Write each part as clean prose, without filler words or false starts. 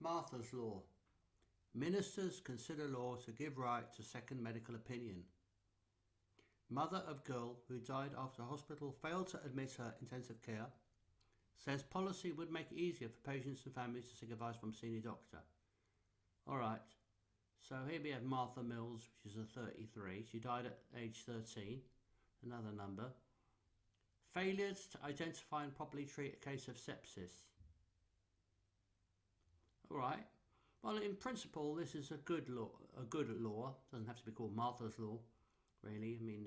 Martha's Law. Ministers consider law to give right to second medical opinion. Mother of girl who died after hospital failed to admit her intensive care says policy would make it easier for patients and families to seek advice from senior doctor. Alright, so here we have Martha Mills, which is a 33. She died at age 13. Another number. Failures to identify and properly treat a case of sepsis. Alright. Well, in principle, this is a good law. Doesn't have to be called Martha's Law, really. I mean,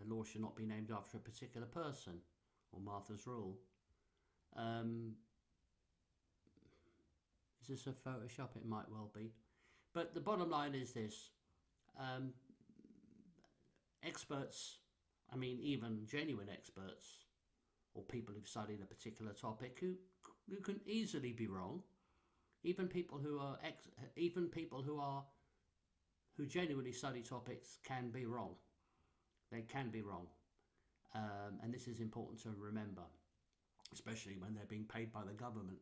a law should not be named after a particular person, or Martha's Rule. Is this a Photoshop? It might well be. But the bottom line is this. Experts, I mean, even genuine experts, or people who've studied a particular topic, who can easily be wrong. Even people who genuinely study topics can be wrong. They can be wrong, and this is important to remember, especially when they're being paid by the government.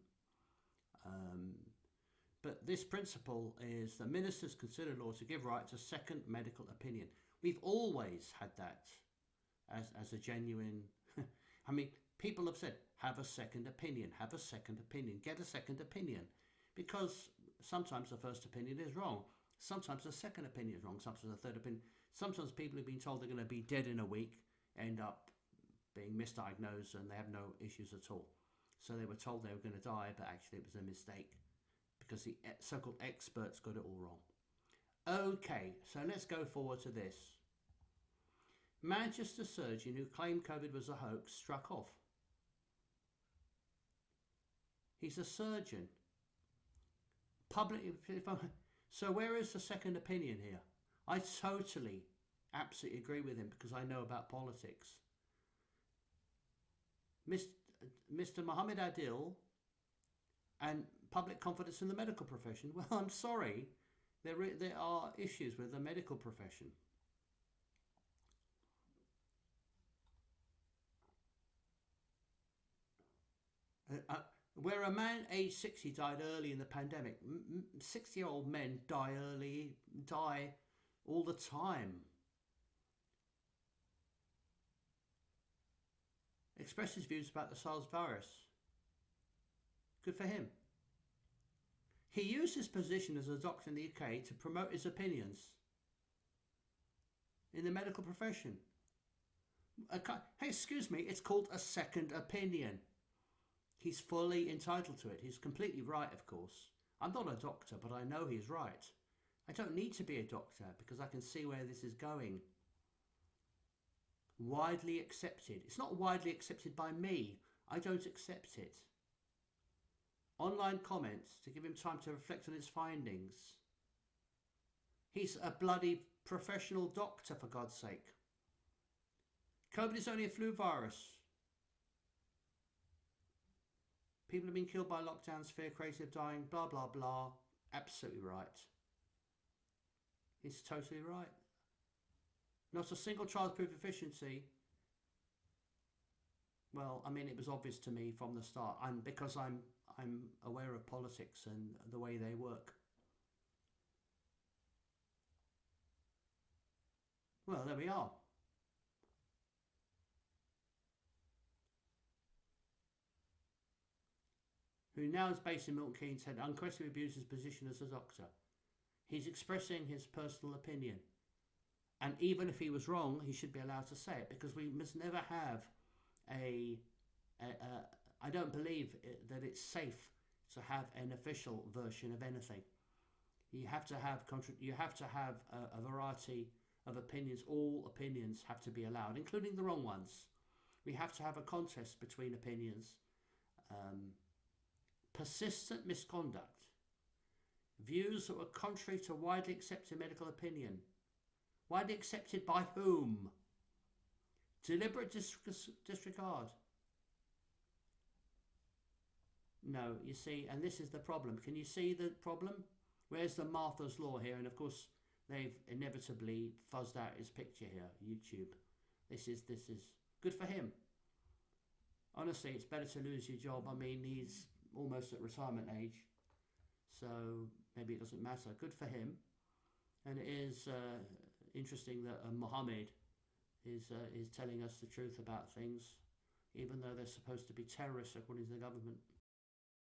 But this principle is that ministers consider law to give right to second medical opinion. We've always had that as a genuine. I mean, people have said, have a second opinion, get a second opinion. Because sometimes the first opinion is wrong. Sometimes the second opinion is wrong. Sometimes the third opinion. Sometimes people have been told they're going to be dead in a week, end up being misdiagnosed and they have no issues at all. So they were told they were going to die, but actually it was a mistake because the so-called experts got it all wrong. Okay, so let's go forward to this. Manchester surgeon who claimed COVID was a hoax struck off. He's a surgeon. So where is the second opinion here? I totally, absolutely agree with him because I know about politics. Mr. Mohammed Adil and public confidence in the medical profession. Well, I'm sorry, there are issues with the medical profession. Where a man aged 60 died early in the pandemic. 60-year-old men die all the time. Expressed his views about the SARS virus. Good for him. He used his position as a doctor in the UK to promote his opinions in the medical profession. Hey, excuse me, it's called a second opinion. He's fully entitled to it. He's completely right, of course. I'm not a doctor, but I know he's right. I don't need to be a doctor because I can see where this is going. Widely accepted. It's not widely accepted by me. I don't accept it. Online comments to give him time to reflect on his findings. He's a bloody professional doctor, for God's sake. COVID is only a flu virus. People have been killed by lockdowns, fear crazy of dying, blah, blah, blah. Absolutely right. He's totally right. Not a single trial proved efficiency. Well, I mean, it was obvious to me from the start, and because I'm aware of politics and the way they work. Well, there we are. Who now is based in Milton Keynes, had unquestionably abused his position as a doctor. He's expressing his personal opinion. And even if he was wrong, he should be allowed to say it, because we must never have I don't believe that it's safe to have an official version of anything. You have to have a variety of opinions. All opinions have to be allowed, including the wrong ones. We have to have a contest between opinions. Persistent misconduct. Views that were contrary to widely accepted medical opinion. Widely accepted by whom? Deliberate disregard. No, you see, and this is the problem. Can you see the problem? Where's the Martha's Law here? And of course, they've inevitably fuzzed out his picture here, YouTube. This is good for him. Honestly, it's better to lose your job. I mean, he's almost at retirement age. so maybe it doesn't matter. Good for him. And it is interesting that Mohammed is telling us the truth about things, even though they're supposed to be terrorists according to the government.